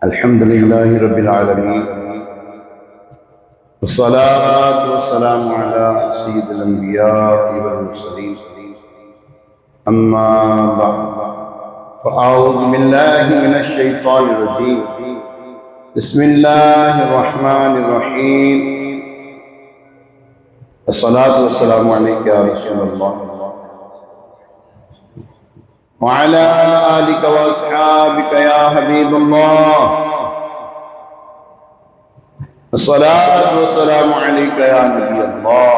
الحمد لله رب العالمين والصلاة والسلام على سيد الأنبياء والمرسلين أما بعد فأعوذ بالله من الشيطان الرجيم بسم الله الرحمن الرحيم الصلاة والسلام عليك يا رسول الله وعلى آلك وأصحابك يا حبيب الله الصلاة والسلام عليك يا نبي الله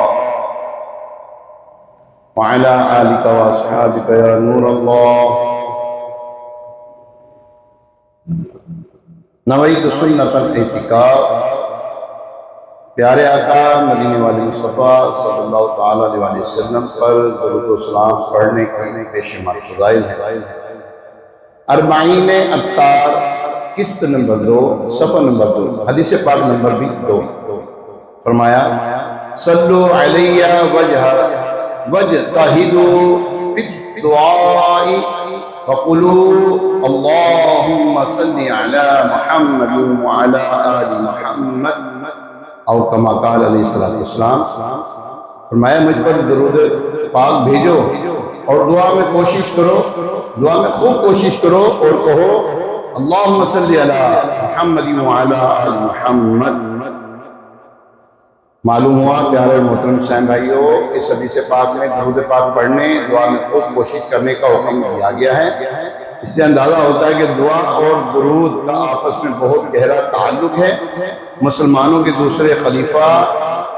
وعلى آلك وأصحابك يا نور الله نویت سنت الاعتکاف پیارے آقا مدینے والے مصطفیٰ صلی اللہ تعالیٰ علیہ وسلم پر درود و سلام پڑھنے کی بےشمار فضائل ہیں۔ اربعین اتار قسط نمبر 2 صفحہ نمبر 2 حدیث پاک نمبر بھی 2 فرمایا صلو علی وجتہدوا فی الدعاء وقلوا اللہم صلی علی محمد وعلی آل محمد او کما قال علیہ السلام فرمایا مجھ پر درود پاک بھیجو اور دعا میں کوشش کرو، دعا میں خوب کوشش کرو اور کہو اللہم صلی علی محمد وعلی آل محمد۔ معلوم ہوا پیارے محترم صاحب بھائیو اس حدیث پاک میں درود پاک پڑھنے دعا میں خوب کوشش کرنے کا حکم دیا گیا ہے۔ اس سے اندازہ ہوتا ہے کہ دعا اور درود کا آپس میں بہت گہرا تعلق ہے۔ مسلمانوں کے دوسرے خلیفہ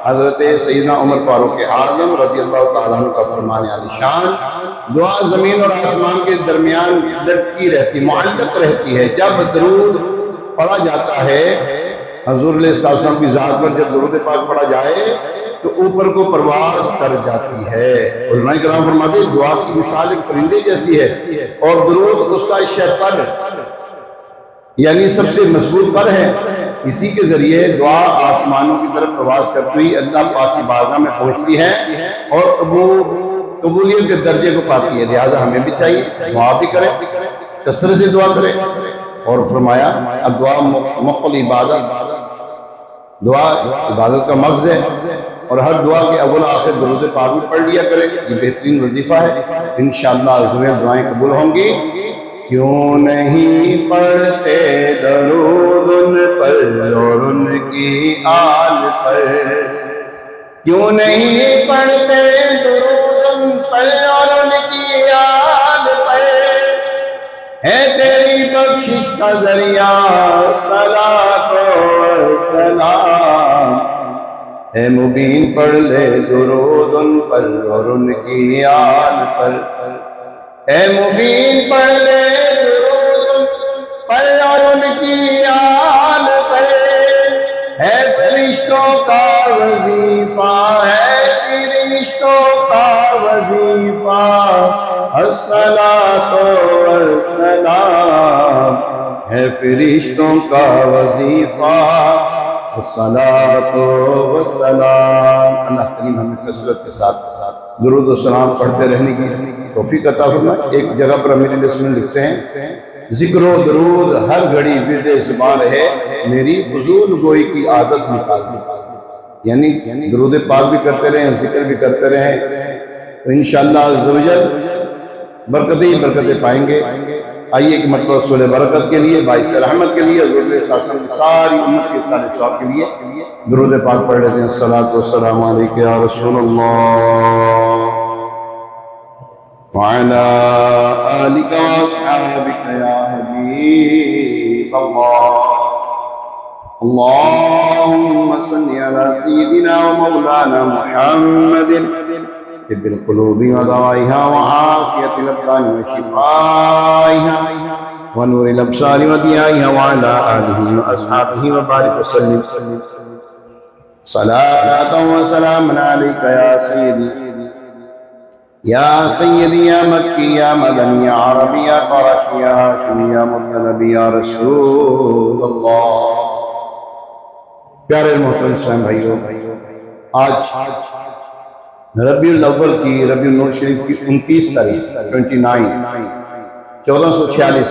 حضرت سیدنا عمر فاروق اعظم رضی اللہ تعالیٰ عنہ کا فرمان عالی شان دعا زمین اور آسمان کے درمیان لٹکی رہتی، معلق رہتی ہے۔ جب درود پڑھا جاتا ہے حضور علیہ السلام کی ذات پر جب درود پاک پڑھا جائے تو اوپر کو پرواز کر جاتی ہے۔ علماء کرام فرماتے ہیں دعا کی مثال ایک پرندے جیسی ہے اور درود اس کا شہپر یعنی سب سے مضبوط پر ہے۔ اسی کے ذریعے دعا آسمانوں کی طرف پرواز کرتی ہوئی اللہ پاک کی بارگاہ میں پہنچتی ہے اور قبولیت کے درجے کو پاتی ہے۔ لہذا ہمیں بھی چاہیے دعا بھی کریں، کثرت سے دعا کریں۔ اور فرمایا اب دعا مخل عبادت، دعا عبادت کا مغز ہے اور ہر دعا کے اول آخر درود پاک بھی پڑھ لیا کریں، یہ بہترین وظیفہ ہے۔ انشاءاللہ عزوجل دعائیں قبول ہوں گی۔ کیوں نہیں پڑھتے درود ان پر اور ان کی آل پر، کیوں نہیں پڑھتے درود ان پر اور ان کی آل پر، ہے تیری بخشش کا ذریعہ صلاۃ و سلام، اے مبین پڑھ لے درود ان پر اور ان کی آل پر، اے مبین پڑھ لے درود ان پر اور ان کی آل پر، ہے فرشتوں کا وظیفہ، ہے فرشتوں کا وظیفہ، الصلاۃ والسلام، ہے فرشتوں کا وظیفہ، الصلاۃ والسلام۔ اللہ کریم ہمیں کثرت کے ساتھ درود و سلام پڑھتے رہنے کی توفیق عطا فرمائے۔ ایک جگہ پر امیر علیہ السلام لکھتے ہیں ذکر و درود ہر گھڑی ورد زبان ہے، میری فضول گوئی کی عادت نکال دی۔ یعنی درود پاک بھی کرتے رہیں، ذکر بھی کرتے رہیں تو انشاءاللہ عزوجل برکتیں ہی برکتیں پائیں گے۔ آئیے ایک مرتبہ رسول برکت کے لیے، باعث رحمت کے لیے، حضور علیہ السلام کی ساری امت کے سارے ثواب کے لیے درود پاک پڑھ لیتے ہیں۔ الصلاۃ والسلام علیک یا رسول اللہ وعلی آلک واصحابک یا حبیب اللہ، اللہم صلی علی سیدنا و مولانا محمد طب القلوب ودوائها وعافیت الابدان وشفائها ونور الابصار وضیائها وعلى آلہ واصحابہ وبارک وسلم صلاۃ وسلام علیک یا سیدی یا سیدی یا مکی یا مدنی یا عربی یا قرشی یا ہاشمی یا مطلبی یا رسول اللہ۔ پیارے محترم صاحب بھائیو، آج ربیع الاول کی ربیع النور شریف کی 29 تاریخ 29 1446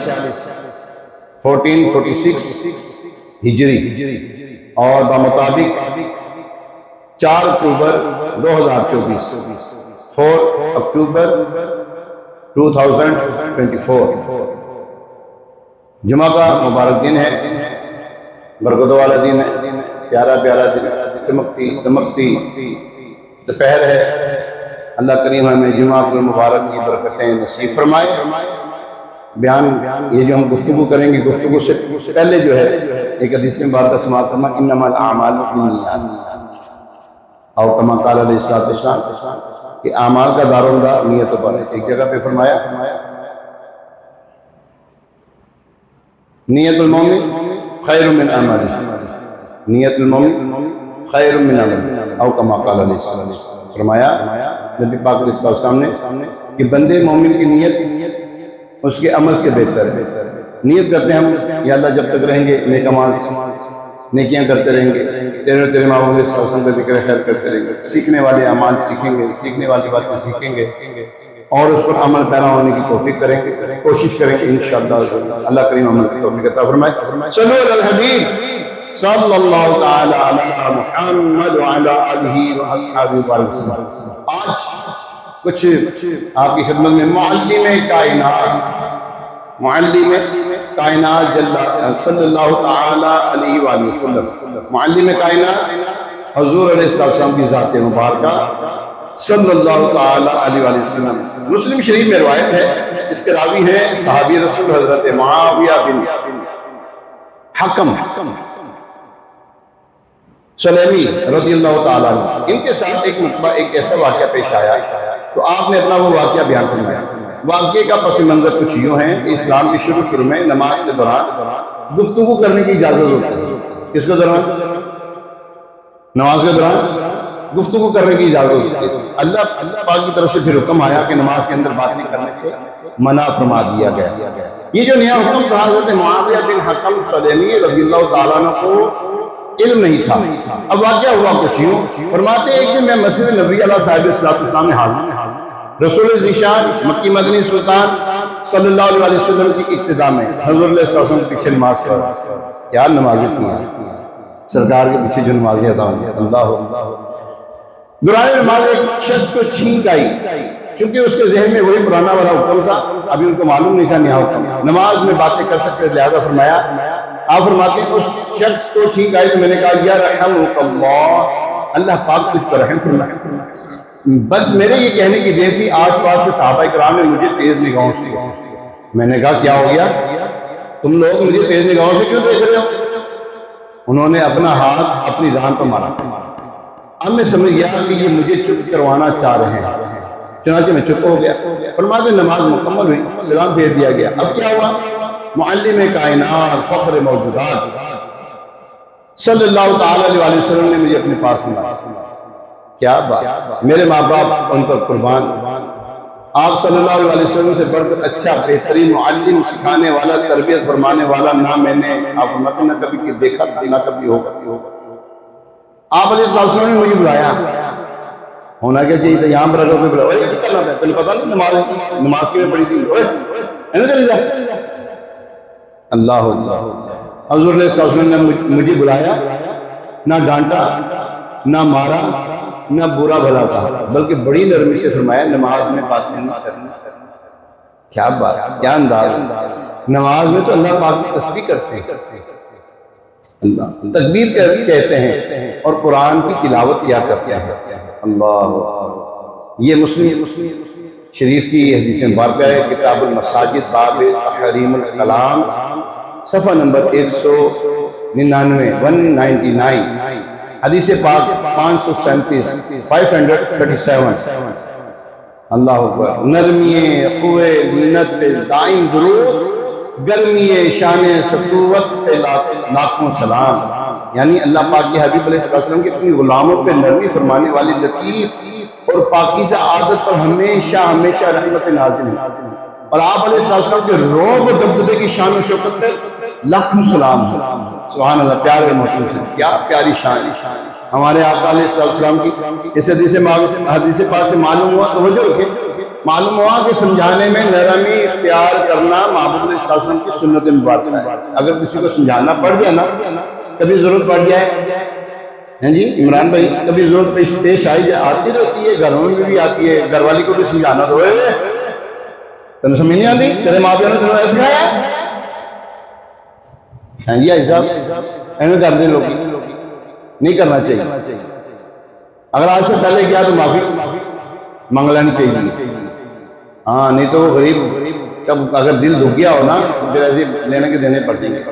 1446 ہجری اور بمطابق 4 اکتوبر 2024 4 اکتوبر 2024 جمعہ کا مبارک دن ہے، برکتوں والا دن ہے، پیارا دن، چمکتی دمکتی دوپہر ہے۔ اللہ کریم ہمیں جمعہ کی مبارک کی برکتیں نصیب فرمائے۔ بیان یہ جو ہم گفتگو کریں گے، گفتگو سے پہلے جو ہے ایک حدیث مبارکہ سماعت فرمائیں، انما الاعمال بالنیات، اور کما قال علیہ السلام کہ اعمال کا دارومدار نیتوں پر ہے۔ ایک جگہ پہ فرمایا نیت المومن خیر من عملہ، نیت المومن خیر من عملہ، او کما قال علیہ السلام، فرمایا نبی پاک علیہ السلام نے کہ بندے مومن کی نیت اس کے عمل سے بہتر ہے۔ نیت کرتے ہیں ہم یا اللہ جب تک رہیں گے نیک اعمال نیکیاں کرتے رہیں گے، تیرے معبود صلی اللہ علیہ وسلم کا ذکر خیر کرتے رہیں گے، سیکھنے والے اعمال سیکھیں گے، سیکھنے والی باتیں سیکھیں گے اور اس پر عمل پیرا ہونے کی توفیق کریں گے، کوشش کریں گے انشاءاللہ اللہ کریم عمل کی توفیق عطا فرمائے۔ صلو علی الحبیب صلی اللہ تعالی علی محمد وعلی آلہ وصحبہ وسلم۔ آج کچھ آپ کی خدمت میں معلم کائنات صلی اللہ تعالی علیہ وآلہ وسلم، معلم کائنات حضور علیہ السلام کی ذات مبارکہ صلی اللہ تعالی علیہ وآلہ وسلم۔ مسلم شریف میں روایت ہے، اس کے راوی ہیں صحابی رسول حضرت معاویہ بن حکم سلیمی رضی اللہ تعالیٰ عنہ۔ ان کے ساتھ ایک ایسا واقعہ پیش آیا تو آپ نے اپنا وہ واقعہ بیان فرمایا۔ واقعے کا پس منظر کچھ یوں ہے کہ اسلام کی شروع میں نماز کے دوران گفتگو کرنے کی اجازت ہوتی ہے۔ کس کے دوران؟ نماز کے دوران گفتگو کرنے کی اجازت ہوتی ہے۔ اللہ پاک کی طرف سے پھر حکم آیا کہ نماز کے اندر بات نہیں کرنے سے منع فرما دیا گیا۔ یہ جو نیا حکم تھا حضرت معاویہ بن حکم سلیمی رضی اللہ تعالیٰ عنہ کو علم نہیں تھا۔ اب واقعہ ہوا کچھ یوں، فرماتے ہیں ایک دن میں مسجد نبی علیہ صاحب السلام میں حاضر، رسول ذیشان مکی مدنی سلطان صلی اللہ علیہ وسلم کی ابتدا میں حضور علیہ السلام کے پیچھے نماز پڑھ، کیا نمازیں تھی سرکار کے پیچھے جو نمازیں ادا ہوئی، اللہ دوران نماز ایک شخص کو چھینک آئی، چونکہ اس کے ذہن میں وہی پرانا والا حکم تھا، ابھی ان کو معلوم نہیں تھا نیا حکم، نماز میں باتیں کر سکتے، لہذا فرمایا، آپ فرماتے ہیں اس شخص کو ٹھیک آئی تو میں نے کہا یا رحمک اللہ، اللہ پاک تجھ پر رحم فرمائے۔ بس میرے یہ کہنے کی دیر تھی، آس پاس کے صحابہ کرام نے مجھے تیز نگاہوں سے، میں نے کہا کیا ہو گیا، تم لوگ مجھے تیز نگاہوں سے کیوں دیکھ رہے ہو؟ انہوں نے اپنا ہاتھ اپنی ران پر مارا۔ اب میں سمجھ گیا کہ یہ مجھے چپ کروانا چاہ رہے ہیں، چنانچہ میں چپ ہو گیا۔ فرماتے نماز مکمل ہوئی، سلام بھیج دیا گیا۔ اب کیا ہوا؟ معلم کائنات فخر موجودات صلی اللہ تعالی علیہ وسلم نے مجھے اپنے پاس بلایا۔ کیا بات، میرے ماں باپ ان پر قربان، آپ صلی اللہ علیہ وسلم سے بڑھ کر اچھا بہترین معلم، سکھانے والا، تربیت فرمانے والا نہ میں نے آپ فرماتے نہ کبھی دیکھا نہ کبھی ہوگا۔ آپ علیہ السلام نے مجھے بلایا، ہونا کیا چاہیے تھا یہاں پر اگر کوئی بلایا کیا کرنا تھا، تمہیں پتا نہیں نماز کی میں پڑھی تھی، اللہ حضور علیہ السلام نے مجھے بلایا، نہ ڈانٹا نہ مارا نہ برا بھلا کہا، بلکہ بڑی نرمی سے فرمایا نماز میں باتیں نہ کرنا۔ کیا بات، کیا انداز، نماز میں تو اللہ پاک کی تسبیح کرتے ہیں، اللہ تکبیر کہتے ہیں اور قرآن کی تلاوت کیا کرتے ہیں۔ اللہ، یہ مسلم شریف کی حدیث مبارکہ ہے، کتاب المساجد باب تحریم الکلام، صفحہ نمبر 199 حدیث پاک 537 537۔ اللہ اکبر۔ نرمی خوے لینت پہ دائم درود، گرمی شان سطوت پہ لاکھوں سلام۔ یعنی اللہ پاک کے حبیب علیہ السلام کے اپنی غلاموں پہ نرمی فرمانے والی لطیف اور پاکیزہ عادت پر ہمیشہ ہمیشہ رحمت نازل ہے، اور آپ علیہ السلام کے روب و دبدبے کی شان و شوکت پر لاکھوں سلام۔ سبحان اللہ، پیارے محترم سے کیا پیاری شان ہمارے آقا علیہ السلام کی۔ اس حدیث پاک سے معلوم ہوا، توجہ رکھیں، معلوم ہوا کہ سمجھانے میں نرمی اختیار کرنا محبوب علیہ السلام کی سنت مبارکہ ہے۔ اگر کسی کو سمجھانا پڑ جائے نا، کبھی ضرورت پڑ جائے، ہیں جی عمران بھائی، کبھی ضرورت پیش آئی جائے، آتی رہتی ہے، گھروں میں بھی آتی ہے، گھر والی کو بھی سمجھانا تو ہے، تمہیں سمجھ نہیں آتی؟ تیرے ماں پیوں نے تمہیں ایسے کھایا ہے؟ ہیں جی آئی صاحب ایسے کر دیں، لوگ نہیں کرنا چاہیے۔ اگر آج سے پہلے کیا تو معافی مانگ لینی چاہیے، ہاں، نہیں تو وہ غریب کب اگر دل دکھ گیا ہو نا پھر ایسے لینے کے دینے پڑتے ہیں۔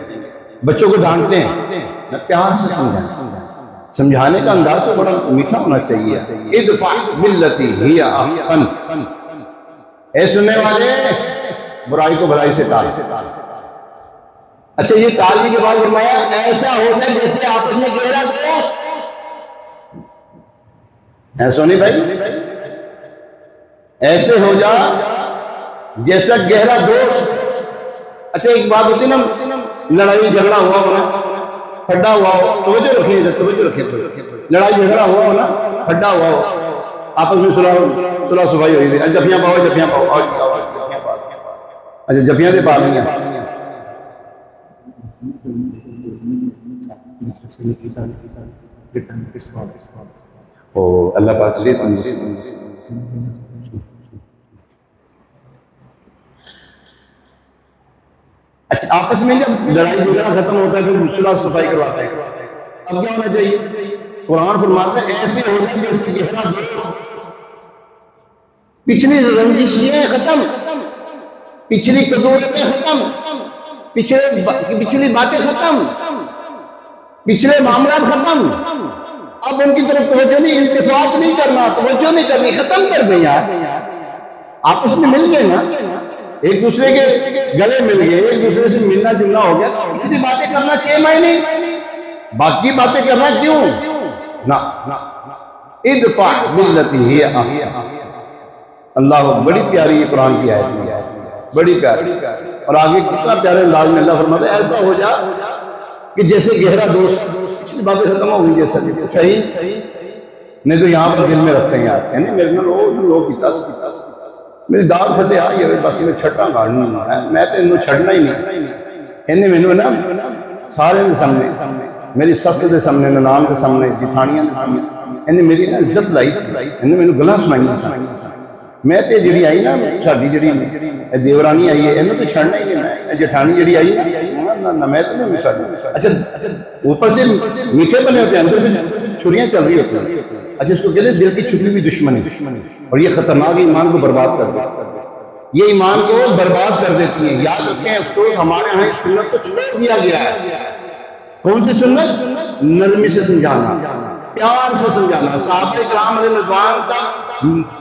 بچوں کو ڈانٹتے ہیں، پیار سے سمجھائیں، سمجھانے کا انداز تو بڑا میٹھا ہونا چاہیے۔ ادفع باللتی ہی احسن، اے سننے والے برائی کو بھلائی سے ٹال۔ اچھا یہ ٹالنے کے بعد فرمایا ایسا ہو جائے جیسے آپس میں گہرا دوست، ایسا نہیں بھائی، ایسے ہو جا جیسا گہرا دوست۔ اچھا ایک بات ہوتی نا، لڑائی جھگڑا ہوا ہونا، پھڈا ہوا ہو، توجہ رکھیں، لڑائی جھگڑا ہوا ہو نا، پھڈا ہوا ہو، آپس میں صلح صفائی ہوئی تھی، جفیاں پاؤ، اچھا جفیاں دے پا لیں گے، اللہ پاک سے اچھا آپس میں جب لڑائی جھگڑا ختم ہوتا ہے پھر صلح صفائی کرواتے ہیں، اب کیا ہونا چاہیے؟ قرآن فرماتا ہے ایسے ہونے جیسے گہرا دوست، پچھلی رنجشیں ختم، پچھلی قدورتیں ختم، پچھلی باتیں ختم، پچھلے معاملات ختم، اب ان کی طرف توجہ نہیں، التفات نہیں کرنا، توجہ نہیں کرنی، ختم کر دیں یار۔ آپس میں مل گئے نا، ایک دوسرے کے گلے مل گئے، ایک دوسرے سے ملنا جلنا ہو گیا، تو پچھلی باتیں کرنا چاہیے معنی، باقی باتیں کرنا کیوں نا؟ ادفع باللتی ہی احسن۔ اللہ بڑی پیاری یہ قرآن کی آیت ہے، بڑی پیاری، اور آگے کتنا پیارے انداز میں اللہ فرماتا ہے ایسا ہو جا کہ جیسے گہرا دوست، پچھلی باتیں ختم ہو گئی جیسا صحیح، نہیں تو یہاں پر دل میں رکھتے ہیں یار، یعنی میرے لوگ میری دال کھتے آئی ہے بس انہیں چھٹا گاڑنا ہے، میں تو انہوں چھڑنا ہی نہیں، انہیں میں نے نا سارے دے سامنے، میری سس دے سامنے، ننان دے سامنے، جیٹھانیاں دے سامنے، انہیں میری نا عزت لائی سی، انہیں میں نے گلاں سنائیاں سن، میں تے جڑی آئی نا ساڈی جڑی دیورانی آئی ہے انہوں تو چھڑنا ہی نہیں، میں جیٹھانی جڑی آئی نا میں تو نہیں چھڑنا۔ اچھا اوپر سے میٹھے بنے ہوتے ہیں، اندر سے چھریاں چل رہی ہوتی ہیں، اچھا اس کو کہتے ہیں دل کی چھپی ہوئی دشمنی، اور یہ خطرناک ایمان کو برباد کر دیتی ہے، یہ ایمان کو برباد کر دیتی ہے۔ یاد رکھیں افسوس ہمارے ہاں سنت کو چھوڑ دیا گیا ہے، کون سی سنت؟ نرمی سے سمجھانا، پیار سے سمجھانا۔ صحابہ کرام علیہ رضوان کا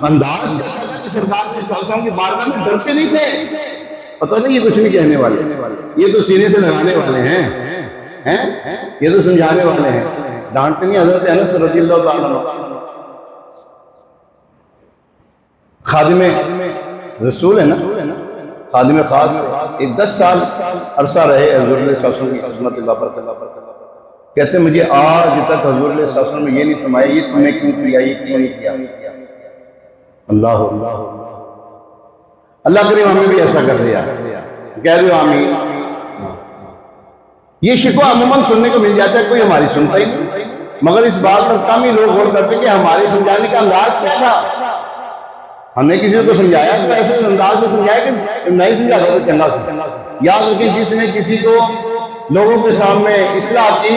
انداز کیسا تھا کہ سرکار صلی اللہ علیہ وسلم کی بارگاہ میں ڈرتے نہیں تھے، پتہ نہیں یہ کچھ نہیں کہنے والے، یہ تو سینے سے لگانے والے ہیں، یہ تو سمجھانے والے ہیں، ڈانٹتے نہیں۔ حضرت انس رضی اللہ تعالیٰ عنہ خادم رسول ہے نا، خادم خاص، ایک 10 سال عرصہ رہے حضور علیہ السلام کی خدمت اللہ پر، کہتے ہیں مجھے آج تک حضور علیہ السلام نے یہ نہیں فرمایا یہ تم نے کیوں کیا، یہ کیوں نہیں کیا۔ اللہ اللہ کریم ہمیں بھی ایسا کر دیا، کہہ رہے ہو آمین۔ یہ شکوہ عموماً سننے کو مل جاتا ہے، کوئی ہماری سنتا ہی نہیں، مگر اس بات پر کم ہی لوگ غور کرتے کہ ہمارے سمجھانے کا انداز کیا تھا۔ ہم نے کسی کو سمجھایا تو ایسے انداز سے سمجھایا کہ نہیں سمجھاتا تو چنگا سے۔ یاد رکھیں جس نے کسی کو لوگوں کے سامنے اصلاح کی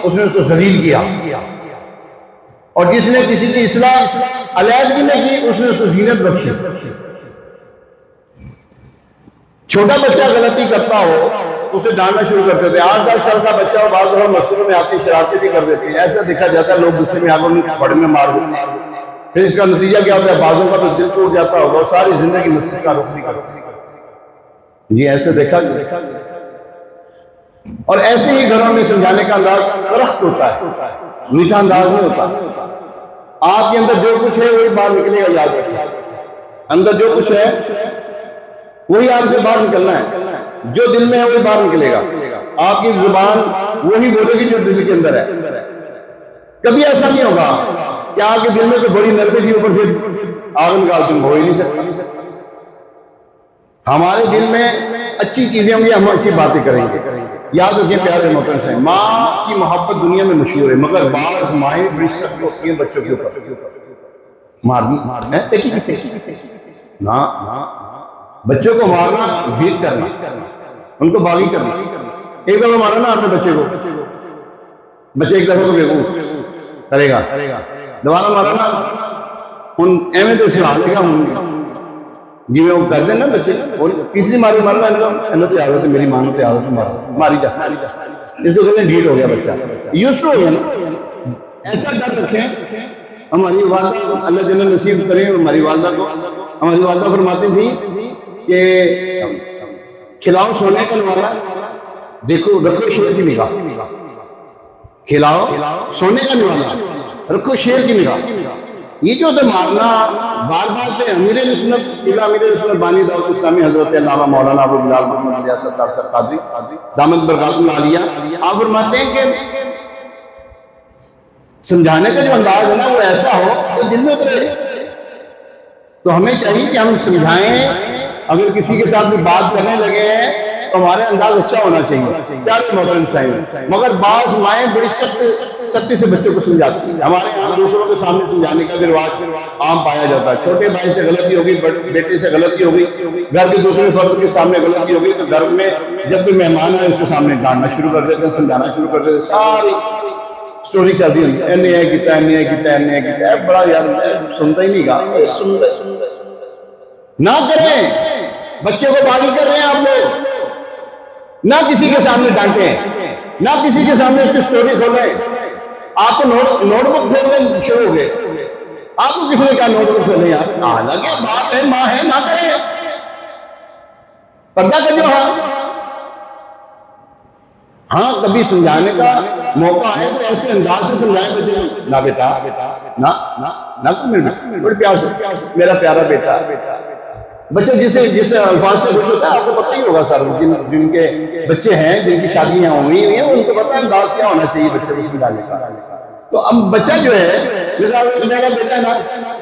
اس نے اس کو ذلیل کیا، اور جس نے کسی کی اصلاح علیحدگی میں کی اس نے اس کو زینت بخشی۔ چھوٹا بچہ غلطی کرتا ہو اسے ڈانٹنا شروع کر دیتے ہیں، 8-10 سال کا بچہ بعض دفعہ مسجدوں میں آتی شرارتیں بھی کر دیتے ہیں، ایسا دیکھا جاتا ہے لوگ غصے میں آ کر پڑھ میں مار دیتے ہیں، پھر اس کا نتیجہ کیا ہوتا ہے؟ بعضوں کا تو دل ٹوٹ جاتا ہوگا اور ساری زندگی مسجد کا رخ نہیں کرتے۔ جی ایسے دیکھا گیا، اور ایسے ہی گھروں میں سمجھانے کا انداز درخت ہوتا ہے، میٹھا انداز نہیں ہوتا۔ آپ کے اندر جو کچھ ہے وہی باہر نکلے گا، یاد رکھیں، اندر جو کچھ ہے وہی آپ سے باہر نکلنا ہے، جو دل میں ہے وہی باہر نکلے گا، آپ کی زبان وہی بولے گی جو دل کے اندر ہے۔ کبھی ایسا نہیں ہوگا کہ آپ کے دل میں کوئی بڑی نرمی تھی اوپر سے آگ نکال تم ہو ہی نہیں سکتا، ہمارے دل میں اچھی چیزیں ہوں گی، ہم اچھی باتیں کریں گے۔ یاد رکھیں پیارے محترم سے، ماں کی محبت دنیا میں مشہور ہے، مگر بعض مائیں بڑی سخت ہوتی ہیں بچوں کے اوپر۔ مارنا نہ، بچوں کو مارنا بھیٹ کرنا، ان کو باغی کرنا۔ ایک دفعہ مارا نا آپ نے بچے کو، بچے ایک دفعہ کو بیوقوف کرے گا، دوبارہ مارا نا ان ایویں تو سنا لے گا جی میں وہ کر دیں نا بچے، اور تیسری ماری مارنا انہوں تو عادت ہے، میری مانو تو عادت ہے، ماری جا، اس کو کہتے ہیں ڈھیٹ ہو گیا بچہ، یوسر ہو گیا نا۔ ایسا ڈر رکھیں، ہماری والدہ اللہ جل نصیب کریں ہماری والدہ کو، ہماری والدہ فرماتی تھی کہ کھلاؤ سونے کا نوالا، دیکھو رکھو شیر کی نگاہ، کھلاؤ سونے کا نوالا رکھو شیر کی نگاہ۔ یہ جو تو مارنا بار بار پہ امیر سنت امیر سنت بانی دعوت اسلامی حضرت علامہ مولانا ابو بلال محمد ریاست قادری دامت برکاتہ العالیہ، آپ فرماتے ہیں کہ سمجھانے کا جو انداز ہے نا وہ ایسا ہو کہ دل میں اترے۔ تو ہمیں چاہیے کہ ہم سمجھائیں، اگر کسی کے ساتھ بھی بات کرنے لگے ہیں تو ہمارے انداز اچھا ہونا چاہیے، پیارے محترم صاحب۔ مگر بعض مائیں بڑی سختی سے بچوں کو سمجھاتی ہیں۔ ہمارے یہاں دوسروں کے سامنے سمجھانے کا بھی رواج عام پایا جاتا ہے، چھوٹے بھائی سے غلطی ہوگی، بیٹے سے غلطی ہوگی، گھر کے دوسرے فرد کے سامنے غلطی ہوگی تو گھر میں جب بھی مہمان آئے اس کے سامنے ڈانٹنا شروع کر دیتے ہیں، سمجھانا شروع کر دیتے ہیں، ساری سٹوری چلتی ہوتی ہے، اینے کیتا ہے، بڑا یار سنتا ہی نہیں گا، نہ کریں۔ بچے کو باغی کر رہے ہیں آپ لوگ، نہ کسی کے سامنے ڈانٹیں، نہ کسی کے سامنے اس کی سٹوری کھولیں۔ آپ کو نوٹ بک کھولنے شروع ہو گئے، آپ کو کسی نے کہا نوٹ بک کھولیں؟ یار حالانکہ باپ ہے ماں ہے، نہ کریں، پردہ کر جو۔ ہاں کبھی سمجھانے کا موقع آئے تو ایسے انداز سے سمجھائیں بچے کو، نہ بیٹا نہ بڑے پیار سے، میرا پیارا بیٹا۔ بچہ جس الفاظ سے خوش ہوتا ہے، آپ کو پتہ ہی ہوگا سر، جن کے بچے ہیں، جن کی شادیاں ہوئی ہیں، ان کو پتہ ہے انداز کیا ہونا چاہیے بچے کو سمجھانے کا۔ تو اب بچہ جو ہے، مثال میرا بیٹا ہے نا،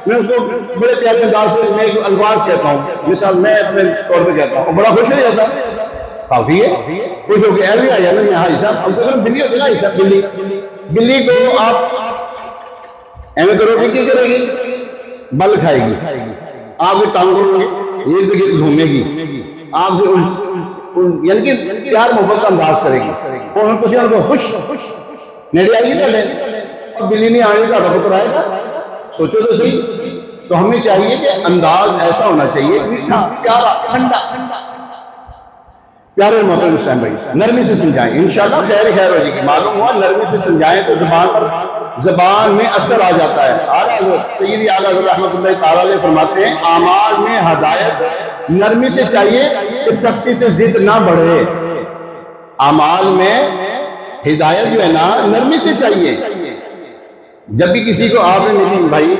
میں اس کو بڑے پیارے انداز سے میں الفاظ کہتا ہوں، مثال میں اپنے طور پہ کہتا ہوں، بڑا خوش ہو جاتا ہے، کافی ہے خوش ہو کے ایوی آ جانا، یہاں حصہ اب تو بلی ہوتی نا، حصہ بلی کو آپ ایویں کرو گے، کیا کرے گی؟ بل کھائے گی، آپ کی ٹانگوں میں ارد گرد گھومے گی، آپ سے یعنی کہ پیار محبت کا انداز کرے گی، اور ہم کسی کو خوش نیڑے آئے گی تو لے، اور بلی نہیں آنے کا پتر آئے گا، سوچو تو صحیح۔ تو ہمیں چاہیے کہ انداز ایسا ہونا چاہیے میٹھا پیارا ٹھنڈا۔ پیارے محترم اسلام بھائی، نرمی سے سمجھائیں، انشاءاللہ خیر ہو جائے گی۔ معلوم ہوا نرمی سے سمجھائیں تو زبان میں اثر آ جاتا ہے۔ اعلیٰ حضرت سیدی اعلیٰ حضرت رحمۃ اللہ تعالیٰ علیہ فرماتے ہیں، اعمال میں ہدایت نرمی سے چاہیے کہ سختی سے ضد نہ بڑھے۔ اعمال میں ہدایت جو ہے نا نرمی سے چاہیے۔ جب بھی کسی کو آپ نے نہیں بھائی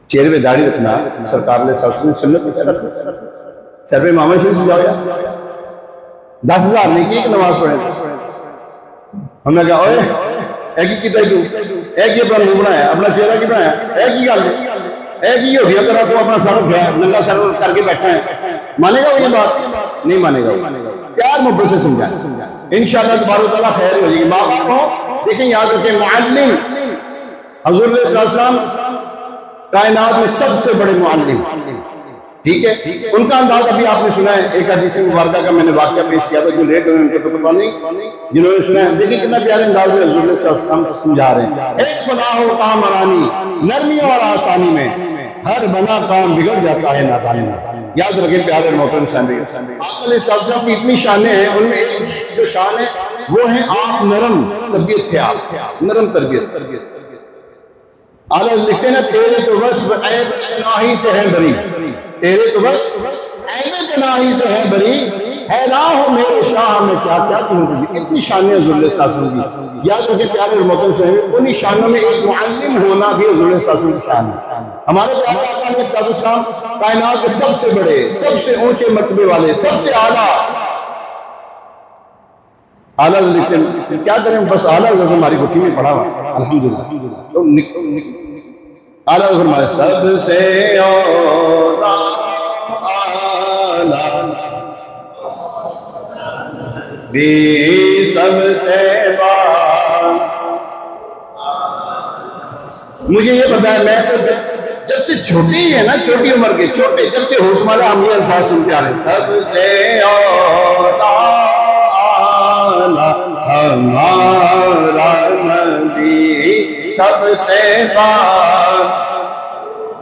چہرے پہ داڑھی رکھنا، سرکار نے سنت میں رکھنا، سر پہ امامہ شریف سجاؤ، 10,000 نہیں کی ایک نماز پڑھیں۔ ہم نے کہا اوے ایک ہی کیتا ہی ایک ہی اپنا منہ بنایا، اپنا چہرہ کی بنایا، ایک ہی گل ایک ہی ہو گیا، اگر آپ اپنا سر ننگا سر کر کے بیٹھا ہے، مانے گا وہ یہ بات؟ نہیں مانے گا۔ پیار محبت سے سمجھائیں، انشاءاللہ تبارک و تعالیٰ خیر ہو جائے گی۔ ماں باپ کو دیکھیں، یاد رکھیں، معلم حضور صلی اللہ علیہ وسلم کائنات میں سب سے بڑے معلم، ٹھیک ہے، ان کا انداز ابھی آپ نے سنا ہے، ایک حدیث مبارکہ کا میں نے واقعہ پیش کیا تھا، جو لیٹ ہوئے ان کو تو پتہ نہیں، جنہوں نے سنا ہے دیکھیں کتنا پیارے انداز میں حضور صلی اللہ علیہ وسلم سمجھا رہے ہیں۔ ایک فلاح و کام آرانی، نرمی اور آسانی میں ہر بنا کام بگڑ جاتا ہے نادانی میں۔ یاد رکھیں پیارے محترم صاحب، آقا علیہ السلام کی اتنی شانیں ہیں، ان میں ایک جو شان ہے وہ ہے آپ نرم تربیت تھے، آپ نرم تربیت۔ اعلیٰ لکھتے ہیں نا، تیرے تو وصف عیب تناہی سے ہے بری، تیرے تو بس عیب تناہی سے ہے بری، حیران ہو میرے شاہ میں کیا کیا تم تجھے۔ اتنی شانیں حضور صلی اللہ علیہ وسلم کی، یاد رکھیں پیارے محترم صاحب، انہی شانوں میں ایک معلم ہونا بھی حضور صلی اللہ علیہ وسلم کی شان ہے۔ ہمارے پیارے آقا علیہ السلام کائنات کے سب سے بڑے، سب سے اونچے مرتبے والے، سب سے اعلیٰ لکھتے ہیں، کیا کریں بس اعلیٰ ہماری گٹھی میں پڑھا ہوا الحمدللہ۔ اعلیٰ فرمایا سب سے اولا بھی سب سے بات. مجھے یہ پتا ہے، میں تو جب سے چھوٹی ہی ہے نا، چھوٹی عمر کے چھوٹے، جب سے ہوش والا ہم یہ الفاظ سنتے آ رہے ہیں، سب سے اولا ہمارا نبی، سب سے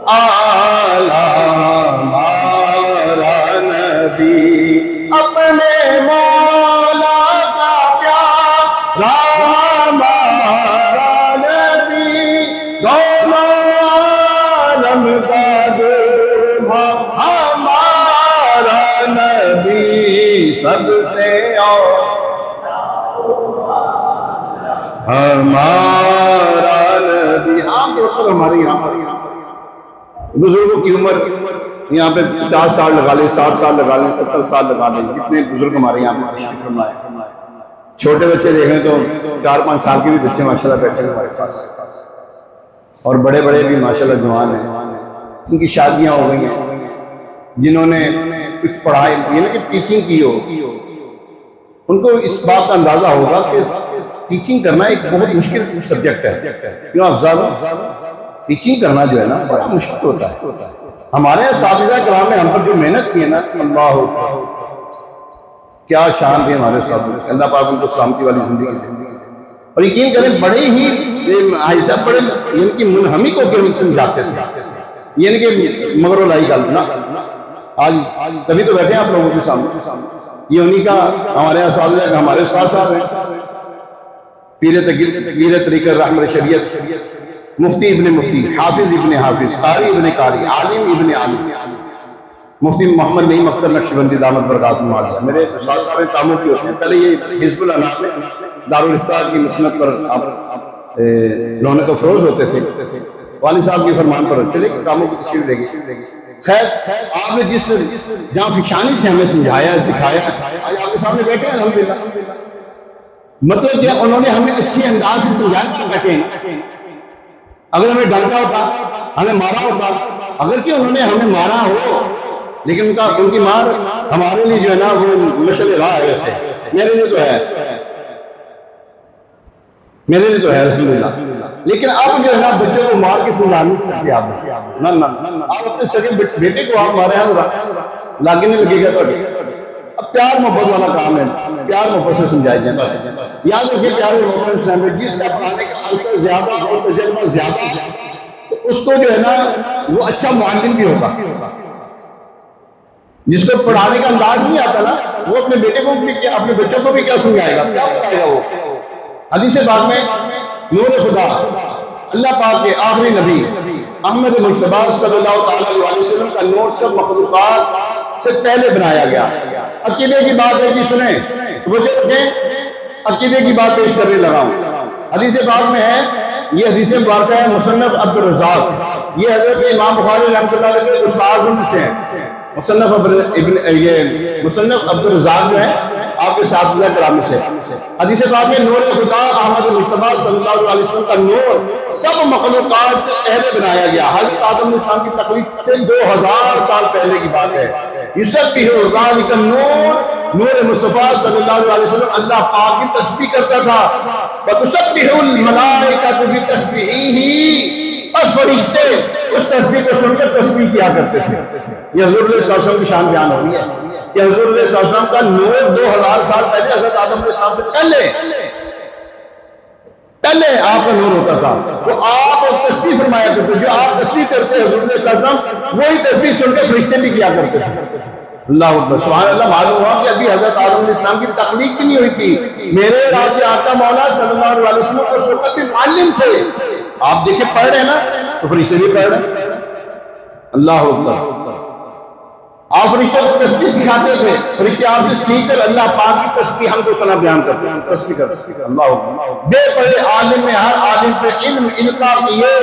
اعلیٰ ہمارا نبی، اپنے مولا کا پیارا ہمارا نبی، دونوں عالم کا دلہا ہمارا نبی، سب سے ہمارا نبی. ہاں بالکل، ہماری یہاں بزرگوں کی عمر یہاں پہ 50 سال لگا لیں، 60 سال لگا لیں، 70 سال لگا لیں. جتنے بزرگ ہمارے یہاں پہ تشریف فرما ہے، چھوٹے بچے دیکھیں تو 4-5 سال کے بھی بچے ماشاءاللہ بیٹھے ہیں ہمارے پاس، اور بڑے بڑے بھی ماشاءاللہ جوان ہیں. ان کی شادیاں ہو گئی ہیں. جنہوں نے کچھ پڑھائی کہ ٹیچنگ کی ہو، ان کو اس بات کا اندازہ ہوگا کہ ٹیچنگ کرنا ایک بہت مشکل سبجیکٹ ہے. کیوں افضل؟ ٹیچنگ کرنا جو ہے نا بڑا مشکل ہوتا ہے. ہمارے اساتذہ کرام نے ہم پر جو محنت کی ہے نا، اللہ کیا شان تھی ہمارے اساتذہ، اللہ پاک ان کو سلامتی والی زندگی دے. اور یقین کریں بڑے ہی بھائی صاحب بڑے ان کی منہمک ہو کے ہم سمجھاتے تھے، یعنی کہ مگر و لائی گل نا. آج تبھی تو بیٹھے ہیں آپ لوگوں کے سامنے. یہ انہی کا ہمارے اساتذہ کا ہمارے استاد صاحب ہیں، پیر طریقہ رحمت شریعت، مفتی ابن مفتی، حافظ ابن حافظ، قاری ابن قاری، عالم ابن عالم، مفتی محمد نعیم اختر نقشبندی دامت برکاتہم العالیہ. میرے استاد صاحب کاموں کی ہوتے ہیں. پہلے یہ حزب الانام میں دارالافتا کی مسند پر آپ رونق افروز ہوتے تھے، والد صاحب کے فرمان پر چلے کہ کاموں کی تشریف لے گئے. خیر آپ نے جس جہاں فشانی سے ہمیں سمجھایا سکھایا، آج آپ کے سامنے بیٹھے ہیں الحمدللہ. مطلب کہ انہوں نے ہمیں اچھے انداز سے سمجھایا کہ بیٹھے ہیں. اگر ہمیں ڈانٹا ہوتا، ہمیں مارا ہوتا، اگرچہ انہوں نے ہمیں مارا ہو، لیکن ان کی مار ہمارے لیے جو ہے نا وہ مشعل راہ ہے. ویسے میرے لیے تو ہے الحمدللہ. لیکن اب جو ہے نا بچوں کو مار کے سمجھا نہیں سکتے آپ. نہ آپ اپنے سگے بیٹے کو آپ مارے ہیں لاگے نہیں لگے گا تو. اب پیار محبت والا کام ہے، پیار محبت سے سمجھائی جائیں. بس یاد رکھیے پیار محبت سے، جس کا پڑھانے کا عرصہ زیادہ اور تجربہ زیادہ تو اس کو جو ہے نا وہ اچھا معلم بھی ہوگا. جس کو پڑھانے کا انداز نہیں آتا نا، وہ اپنے بیٹے کو بھی کیا، اپنے بچوں کو بھی کیا سمجھائے گا، کیا بتائے گا. وہ حدیث پاک میں نور خدا اللہ پاک کے آخری نبی احمد مجتبی صلی اللہ تعالی علیہ وسلم کا نور سب مخلوقات سے پہلے بنایا گیا. عقیدے کی بات ہے کہ سنیں، توجہ رکھیں، عقیدے کی بات پیش کرنے لگا ہوں. حدیث پاک میں ہے، یہ حدیث مبارکہ ہے مصنف عبدالرزاق، یہ حضرت امام بخاری رحمۃ اللہ علیہ کے استاد ان سے ہیں. مصنف عبدالرزاق جو ہے آپ کے اساتذہ کرام سے. حدیث پاک میں نور خدا احمد مجتبی صلی اللہ علیہ وسلم کا نور سب مخلوقات سے پہلے بنایا گیا. حضرت آدم علیہ السلام کی تخلیق سے 2000 سال پہلے کی بات ہے. یسبح ذلک النور، نور مصطفیٰ صلی اللہ علیہ وسلم اللہ پاک کی تسبیح کرتا تھا. وتسبح الملائکۃ بتسبیحہ، بس فرشتے اس تسبیح کو سن کر تسبیح کیا کرتے تھے. یہ حضور علیہ السلام کی شان بیان ہو رہی ہے کہ حضور علیہ السلام کا نور 2000 سال پہلے حضرت آدم علیہ السلام سے پہلے آپ کا نور ہوتا تھا. تو آپ تسبیح فرمایا کرتے، جو آپ تسبیح کرتے ہیں حضور علیہ السلام وہی تسبیح سن کے فرشتے بھی کیا کرتے تھے. اللہ اکبر سبحان اللہ. معلوم ہوا کہ ابھی حضرت آدم علیہ السلام کی تخلیق نہیں ہوئی تھی. میرے آپ کے آقا مولا صلی اللہ علیہ وسلم اس وقت بھی معلم تھے. آپ دیکھیں پڑھ رہے ہیں نا تو فرشتے بھی پڑھ رہے ہیں. اللہ اکبر. آپ فرشتے کو تسبیح سکھاتے تھے، فرشتے آپ سے سیکھ کر اللہ پاک کی تسبیح ہم کو سنا بیان کرتے ہیں. تسبیح کر اللہ اکبر. بے پڑھے عالم میں ہر عالم پہ علم القا کیے،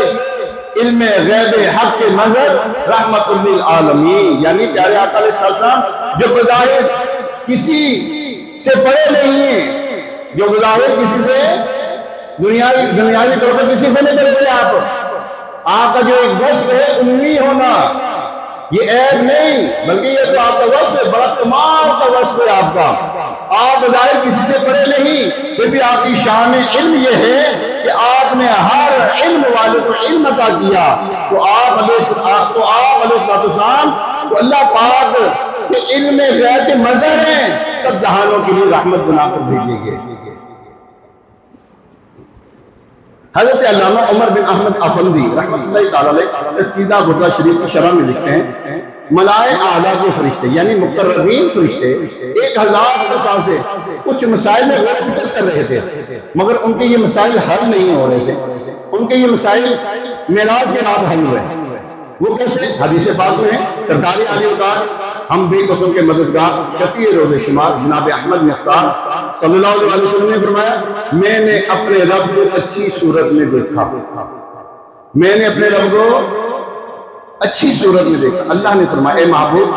علم غیب حق کے نظر رحمت للعالمین. یعنی پیارے آقا علیہ السلام جو بظاہر کسی سے پڑھے نہیں ہیں، جو بظاہر کسی سے دنیاوی طور پر کسی سے نہیں کرتے. آپ کا جو ایک وصف ہے امی ہونا، یہ عیب نہیں بلکہ یہ تو آپ کا وصف ہے، بڑا کمال کا وصف ہے آپ کا۔ آپ بظاہر کسی سے پڑھے نہیں، پھر بھی آپ کی شان علم یہ ہے کہ آپ نے ہر علم والے کو علم عطا کیا۔ تو آپ علیہ السلام تو اللہ پاک کے علم غیب کے مظہر ہیں، سب جہانوں کے لیے رحمت بنا کر بھیجے گئے۔ حضرت علامہ عمر بن احمد افندی رحمۃ اللہ تعالی علیہ سیدہ بردہ شریف کی شرح میں لکھتے ہیں، ملائے اعلیٰ کے فرشتے یعنی مقربین فرشتے 1000 سال سے کچھ مسائل میں غور و فکر کر رہے تھے، مگر ان کے یہ مسائل حل نہیں ہو رہے تھے۔ ان کے یہ مسائل معراج کے بعد حل ہوئے۔ وہ کیسے؟ حدیث پاک میں ہے، سرکار عالی اوقات ہم بے قسم کے مددگار شفیع روز شمار جناب احمد مختار صلی اللہ علیہ وسلم نے فرمایا، میں نے اپنے رب کو اچھی صورت میں دیکھا، میں نے اپنے رب کو اچھی صورت میں دیکھا۔ اللہ نے فرمایا، اے محبوب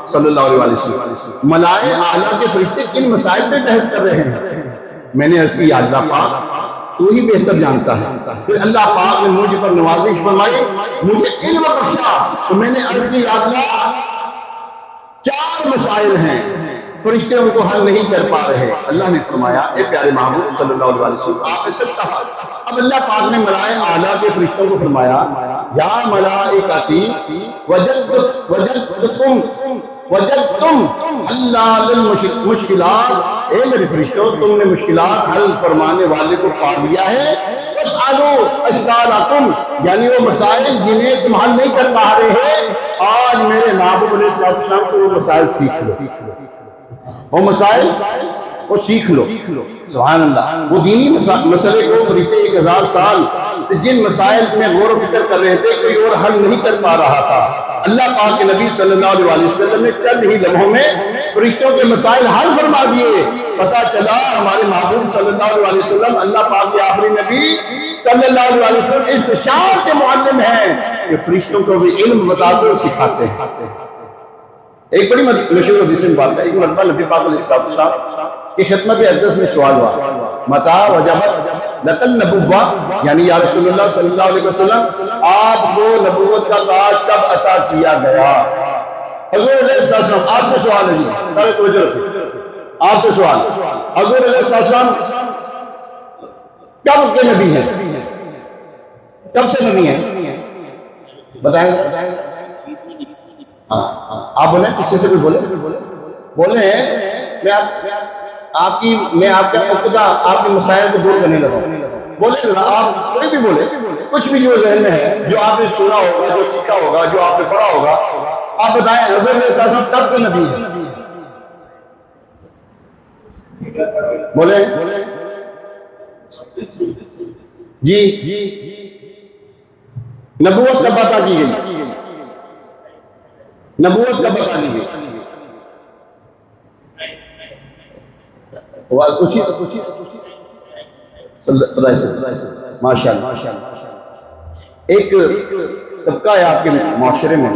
صلی اللہ علیہ وسلم، ملائے اعلیٰ کے فرشتے کن مسائل پہ بحث کر رہے ہیں؟ میں نے عرض کی، یا اللہ پاک تو ہی بہتر جانتا ہے۔ پھر اللہ پاک نے مجھ پر نوازش فرمائی، مجھے علم بخشا، تو میں نے عرض کی، یا اللہ 4 مسائل ہیں، فرشتے ان کو حل نہیں کر پا رہے۔ اللہ نے فرمایا، اے پیارے محبوب صلی اللہ علیہ وسلم، آپ نے سب کہا۔ اب اللہ پاک نے ملائے اعلیٰ کے فرشتوں کو فرمایا، یا ملائکتی وجدتم حل المشکلات، اے میرے فرشتوں تم نے مشکلات حل فرمانے والے کو پا لیا ہے۔ واسألوا اشکالکم، یعنی وہ مسائل جنہیں تم حل نہیں کر پا رہے، آج میرے محبوب علیہ السلام سے وہ مسائل سیکھ لو، وہ مسائل وہ سیکھ لو۔ سبحان اللہ، وہ دینی مسئلے کو فرشتے 1000 سال سے جن مسائل میں غور و فکر کر رہے تھے، کوئی اور حل نہیں کر پا رہا تھا، اللہ پاک کے نبی صلی اللہ علیہ وسلم نے چند ہی لمحوں میں فرشتوں کے مسائل حل فرما دیے۔ پتہ چلا ہمارے محبوب صلی اللہ علیہ وسلم اللہ پاک کے آخری نبی صلی اللہ علیہ وسلم اس شان کے معلم ہیں کہ فرشتوں کو بھی علم بتاتے اور سکھاتے ہیں۔ ایک بڑی مشہور حدیث میں بات ہے، ایک مرتبہ نبی پاک علیہ السلام کی خدمت اقدس میں سوال ہوا، متا وجبت لک النبوہ، یعنی یا رسول اللہ صلی اللہ علیہ وسلم آپ کو نبوت کا تاج کب عطا کیا گیا؟ حضور علیہ السلام آپ سے سوال ہے، جی سارے توجہ رکھیں، آپ سے سوال، حضور علیہ السلام کب کے نبی ہیں؟ کب سے نبی ہیں؟ بتائیں آپ بولیں، کسی سے بھی بولیں میں آپ کا عقدہ آپ کے مسائل کو دور کرنے لگا ہوں، بولیں ذرا، آپ کوئی بھی بولیں، کچھ بھی جو ذہن میں ہے، جو آپ نے سنا ہوگا، جو سیکھا ہوگا، جو آپ نے پڑھا ہوگا، آپ بتائیں حضور علیہ السلام کب کے نبی ہیں؟ بولیں جی، نبوت کب عطا کی گئی؟ نبوت کب عطا کی گئی؟ ماشاء اللہ۔ ایک طبقہ ہے آپ کے معاشرے میں،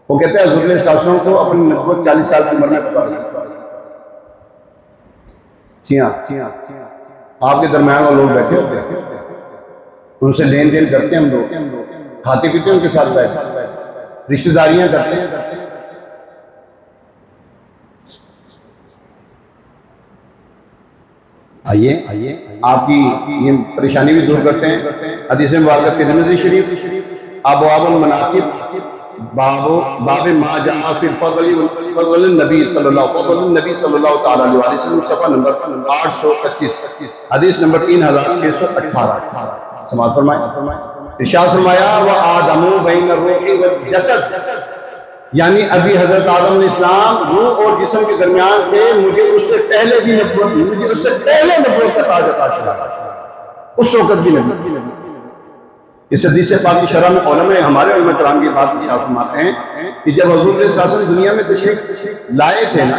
وہ کہتے ہیں حضور علیہ السلام کو اپنی نبوت 40 سال کی عمر میں پتا لگی۔ جی ہاں، آپ کے درمیان وہ لوگ بیٹھے ہوتے ہیں، ان سے لین دین کرتے ہیں، ہم لوگ کھاتے پیتے ہیں ان کے ساتھ بیٹھے، رشتہ داریاں کرتے ہیں۔ آئیے آپ کی یہ پریشانی بھی دور کرتے ہیں۔ حدیث مبارکہ ترمذی شریف ابواب المناقب باب ما جاء فی فضل النبی صلی اللہ تعالی علیہ وسلم، صفحہ نمبر 825، حدیث نمبر 3618۔ سماعت فرمائیں، ارشاد فرمایا، وَآدَمُ بَيْنَ الرُّوحِ وَالْجَسَدِ، یعنی ابھی حضرت آدم علیہ السلام روح اور جسم کے درمیان تھے، مجھے اس سے پہلے بھی نبوت کا تاج عطا کیا، اس وقت بھی نبی۔ اس حدیث پاک کی شرح میں علماء ہمارے علماء کرام کی بات ارشاد فرماتے ہیں کہ جب حضور علیہ السلام دنیا میں تشریف لائے تھے نا،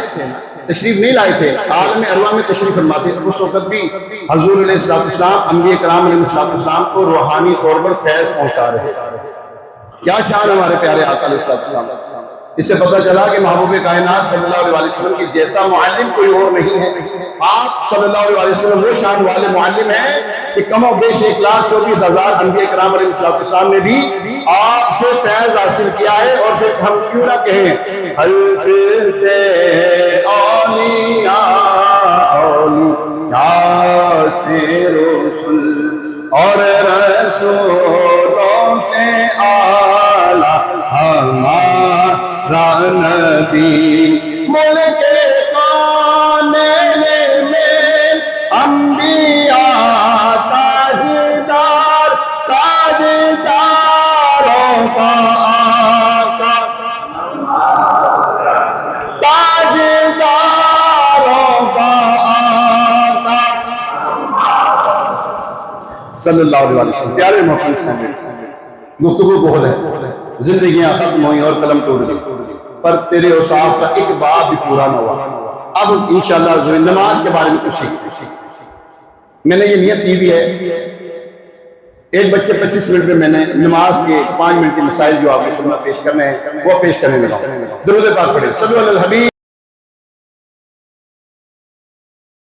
تشریف نہیں لائے تھے، عالم ارواح میں تشریف فرما تھے، اس وقت بھی حضور علیہ السلام انبیاء کرام علیہ السلام کو روحانی طور پر فیض پہنچا رہے۔ کیا شان ہمارے پیارے آقا علیہ السلام، اس سے پتہ چلا کہ محبوب کائنات صلی اللہ علیہ وسلم کی جیسا معلم کوئی اور نہیں ہے۔ آپ صلی اللہ علیہ وسلم وہ شان والے معلم ہیں کہ کم و بیش 1,24,000 انبیاء کرام علیہ السلام نے بھی آپ سے فیض حاصل کیا ہے۔ اور پھر ہم کیوں نہ کہیں حلق سے اولیاء، اولیاء سے رسول اور رسولوں سے اعلیٰ ہمارا نبی، ملک کونین میں انبیاء تاجدار، تاجداروں کا آقا، تاجداروں کا آقا صلی اللہ علیہ وسلم۔ پیارے محترم سامعین، گفتگو بہت ہے، زندگیاں ختم ہوئیں اور قلم ٹوٹ گئی، پر تیرے اوصاف کا ایک باب بھی پورا نہ ہوا۔ اب انشاءاللہ نماز کے بارے میں کچھ سیکھتے ہیں۔ میں نے یہ نیت کی بھی ہے 1:25 پہ میں نے نماز کے 5 منٹ کے مسائل جو آپ کی خدمت پیش کرنے ہیں وہ پیش کرنے لگا۔ درود پاک پڑھیں، صلو علی الحبیب۔